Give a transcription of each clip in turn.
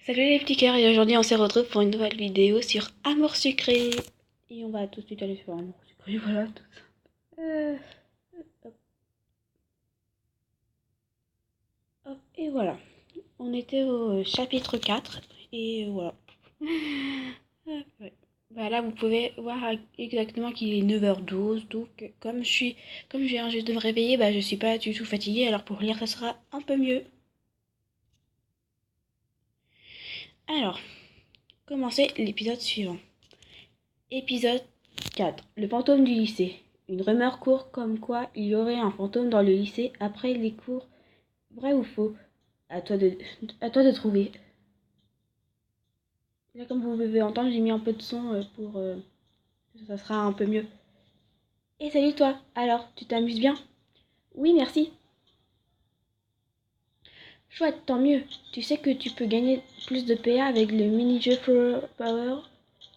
Salut les petits cœurs et aujourd'hui on se retrouve pour une nouvelle vidéo sur Amour sucré. Et on va tout de suite aller sur Amour sucré, voilà tout ça. Hop, hop, et voilà. On était au chapitre 4 et voilà. Ouais. Bah là vous pouvez voir exactement qu'il est 9h12 donc comme je viens juste de me réveiller, bah je suis pas du tout fatiguée alors pour lire ça sera un peu mieux. Alors, commencez l'épisode suivant. Épisode 4. Le fantôme du lycée. Une rumeur court comme quoi il y aurait un fantôme dans le lycée après les cours. Vrai ou faux? À toi de trouver. Là, comme vous pouvez entendre, j'ai mis un peu de son pour que ça sera un peu mieux. Et salut toi. Alors, tu t'amuses bien? Oui, merci. Chouette, tant mieux. Tu sais que tu peux gagner plus de PA avec le mini-jeu Flower Power.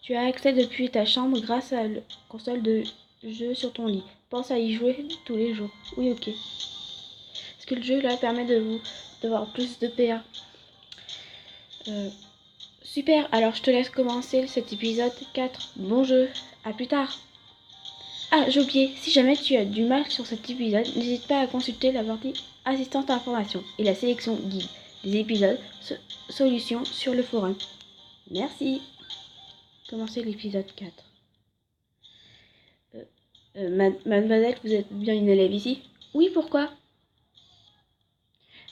Tu as accès depuis ta chambre grâce à la console de jeu sur ton lit. Pense à y jouer tous les jours. Oui, ok. Est-ce que le jeu là permet d'avoir plus de PA? Euh, Super, alors je te laisse commencer cet épisode 4. Bon jeu, à plus tard. Ah, j'ai oublié, si jamais tu as du mal sur cet épisode, n'hésite pas à consulter la partie assistante à information et la sélection guide des épisodes solutions sur le forum. Merci. Commencez l'épisode 4. Mademoiselle, vous êtes bien une élève ici? Oui, pourquoi?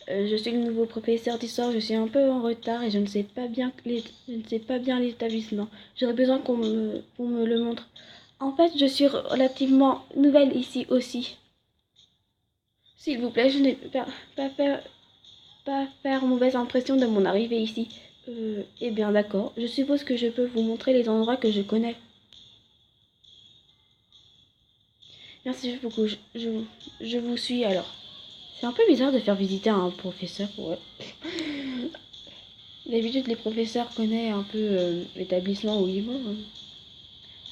Je suis le nouveau professeur d'histoire, je suis un peu en retard et je ne sais pas bien l'établissement. J'aurais besoin qu'on me le montre. En fait, je suis relativement nouvelle ici aussi. S'il vous plaît, je n'ai pas faire, pas faire mauvaise impression de mon arrivée ici. Eh bien d'accord, je suppose que je peux vous montrer les endroits que je connais. Merci beaucoup, je vous suis alors. C'est un peu bizarre de faire visiter à un professeur, ouais. D'habitude, les professeurs connaissent un peu l'établissement où ils vont.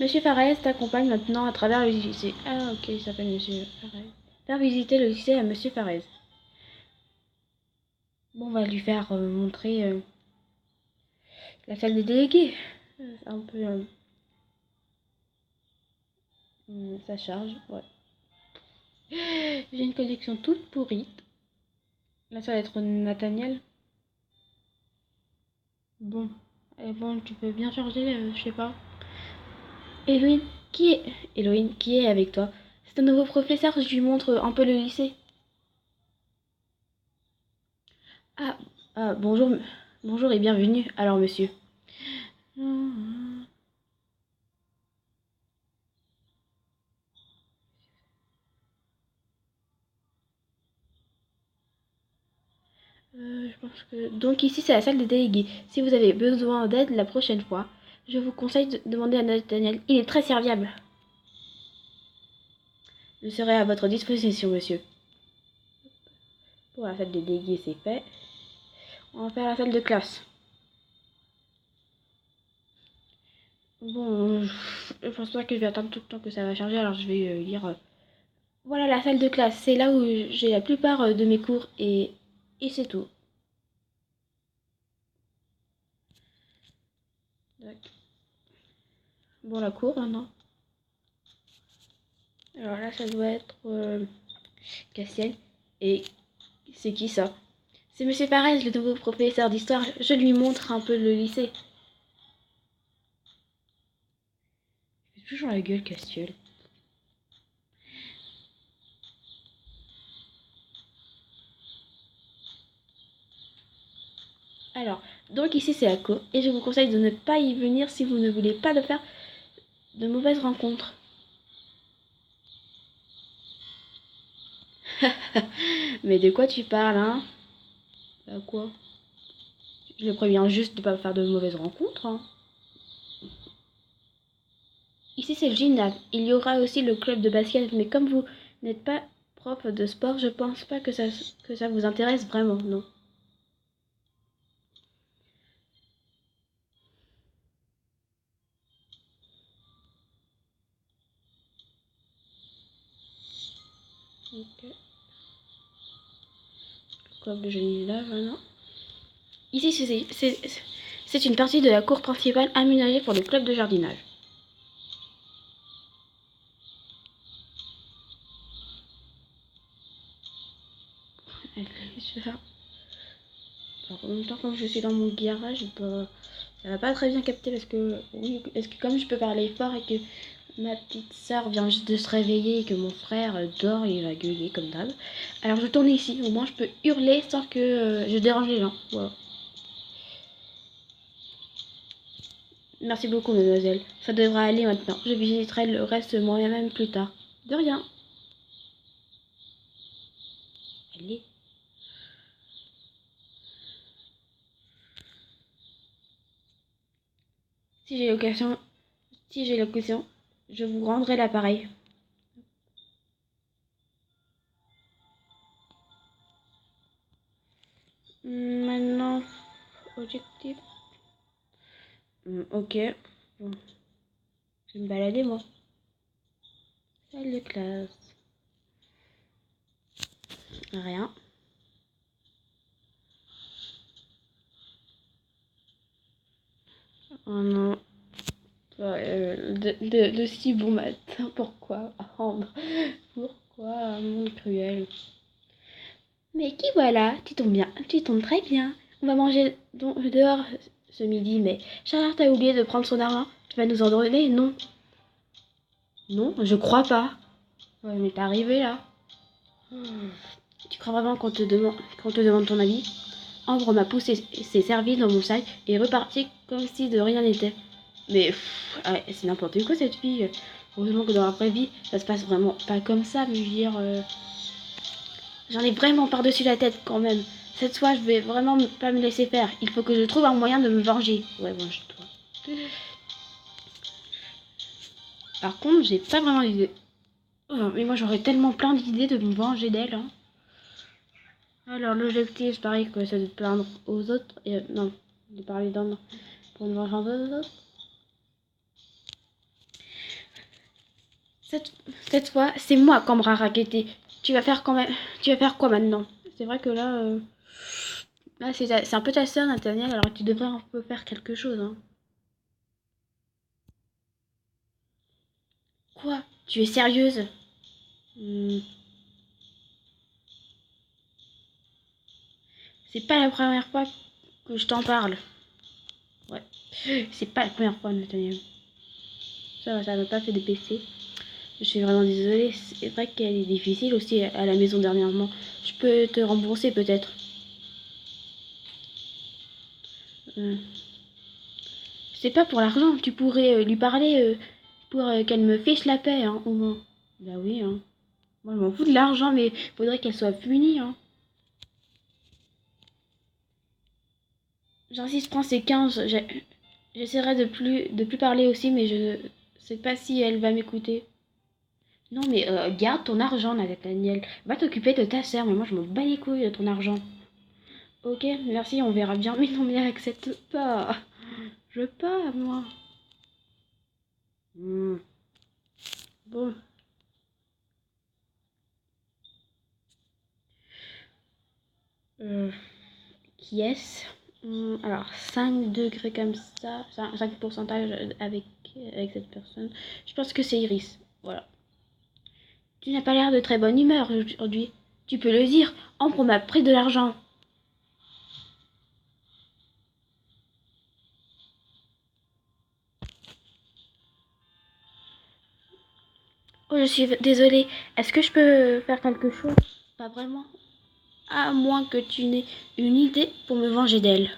Monsieur Farès t'accompagne maintenant à travers le lycée. Ah, ok, il s'appelle Monsieur Farès. Faire visiter le lycée à Monsieur Farès. Bon, on va lui faire montrer la salle des délégués. C'est un peu. Ça charge, ouais. J'ai une connexion toute pourrie. Là, ça va être Nathaniel. Bon. Bon, tu peux bien charger, je sais pas. Héloïne, qui est. Héloïne, qui est avec toi? C'est un nouveau professeur, je lui montre un peu le lycée. Ah, bonjour, bonjour et bienvenue. Alors, monsieur. Je pense que... Donc ici, c'est la salle des délégués. Si vous avez besoin d'aide la prochaine fois, je vous conseille de demander à Nathaniel. Il est très serviable. Je serai à votre disposition, monsieur. Pour la salle des délégués, c'est fait. On va faire la salle de classe. Bon, je pense pas que je vais attendre tout le temps que ça va charger, alors je vais lire. Voilà la salle de classe, c'est là où j'ai la plupart de mes cours et c'est tout. Bon, la cour maintenant. Alors là, ça doit être Cassiel. Et c'est qui ça? C'est Monsieur Farès, le nouveau professeur d'histoire. Je lui montre un peu le lycée. Il fait toujours la gueule, Castiel. Alors, donc ici c'est la cour, et je vous conseille de ne pas y venir si vous ne voulez pas de faire de mauvaises rencontres. Mais de quoi tu parles, hein? Quoi? Je le préviens juste de ne pas faire de mauvaises rencontres, hein. Ici c'est le gymnase. Il y aura aussi le club de basket, mais comme vous n'êtes pas prof de sport, je pense pas que ça vous intéresse vraiment, non. Ok. Club de Genève, non. Ici C'est une partie de la cour principale aménagée pour le club de jardinage. Alors, en même temps, comme je suis dans mon garage, ça va pas très bien capter parce que, oui, parce que comme je peux parler fort et que ma petite sœur vient juste de se réveiller et que mon frère dort, il va gueuler comme d'hab. Alors je tourne ici, au moins je peux hurler sans que je dérange les gens. Voilà. Merci beaucoup, mademoiselle. Ça devrait aller maintenant. Je visiterai le reste moi-même plus tard. De rien. Allez. Si j'ai l'occasion, si j'ai l'occasion, je vous rendrai l'appareil. Maintenant, objectif. Ok. Bon. Je vais me balader, moi. Salle de classe. Rien. Oh non. De si bon matin. Pourquoi rendre? Pourquoi, mon cruel? Mais qui voilà? Tu tombes bien. Tu tombes très bien. On va manger dehors ce midi, mais Charlotte a oublié de prendre son argent. Tu vas nous en donner? Non. Non, je crois pas. Ouais, mais t'es arrivé là. Tu crois vraiment qu'on te demande ton avis? Ambre m'a poussé ses services dans mon sac et est repartie comme si de rien n'était. Mais ouais, c'est n'importe quoi cette fille. Heureusement que dans la vraie vie, ça se passe vraiment pas comme ça, mais je veux dire, j'en ai vraiment par-dessus la tête quand même. Cette fois, je vais vraiment pas me laisser faire. Il faut que je trouve un moyen de me venger. Ouais, venge-toi. Par contre, j'ai pas vraiment d'idée. Oh, mais moi, j'aurais tellement plein d'idées de me venger d'elle. Hein. Alors, l'objectif, pareil, que c'est de plaindre aux autres. Et, non, de parler d'hommes pour une vengeance aux autres. Cette fois, c'est moi qu'on m'aura raquetté. Tu vas faire quand même. Tu vas faire quoi maintenant? C'est vrai que là, c'est un peu ta sœur, Nathaniel, alors tu devrais un peu faire quelque chose. Hein. Quoi? Tu es sérieuse? Hmm, c'est pas la première fois que je t'en parle. Ouais. C'est pas la première fois, Nathaniel. Ça m'a pas fait de baisser. Je suis vraiment désolée. C'est vrai qu'elle est difficile aussi à la maison dernièrement. Je peux te rembourser peut-être. Hmm. C'est pas pour l'argent. Tu pourrais lui parler pour qu'elle me fiche la paix, hein, au moins. Bah oui, hein. Moi, je m'en fous de l'argent, mais faudrait qu'elle soit punie, hein. J'insiste, prends ces 15. J'essaierai de plus parler aussi, mais je sais pas si elle va m'écouter. Non, mais garde ton argent, Nathaniel. Va t'occuper de ta sœur, mais moi, je m'en bats les couilles de ton argent. Ok, merci, on verra bien. Mais non, mais elle accepte pas. Je veux pas, moi. Hmm. Bon. Euh, qui est-ce? Alors, 5 degrés comme ça, 5 pourcentage avec cette personne. Je pense que c'est Iris. Voilà. Tu n'as pas l'air de très bonne humeur aujourd'hui. Tu peux le dire. Ambre m'a pris de l'argent. Oh, je suis désolée. Est-ce que je peux faire quelque chose? Pas vraiment. À moins que tu n'aies une idée pour me venger d'elle.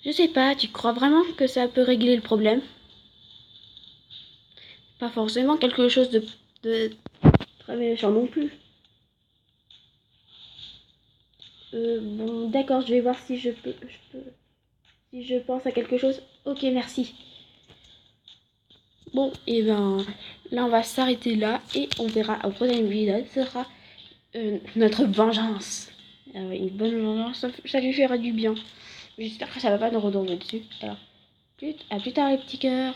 Je sais pas, tu crois vraiment que ça peut régler le problème? Pas forcément quelque chose de très méchant non plus. Bon, d'accord, je vais voir si si je pense à quelque chose. Ok, merci. Bon, et ben là, on va s'arrêter là et on verra au prochain épisode. Ce sera notre vengeance. Une bonne vengeance, ça lui fera du bien. J'espère que ça va pas nous retomber dessus. Alors, à plus tard les petits cœurs.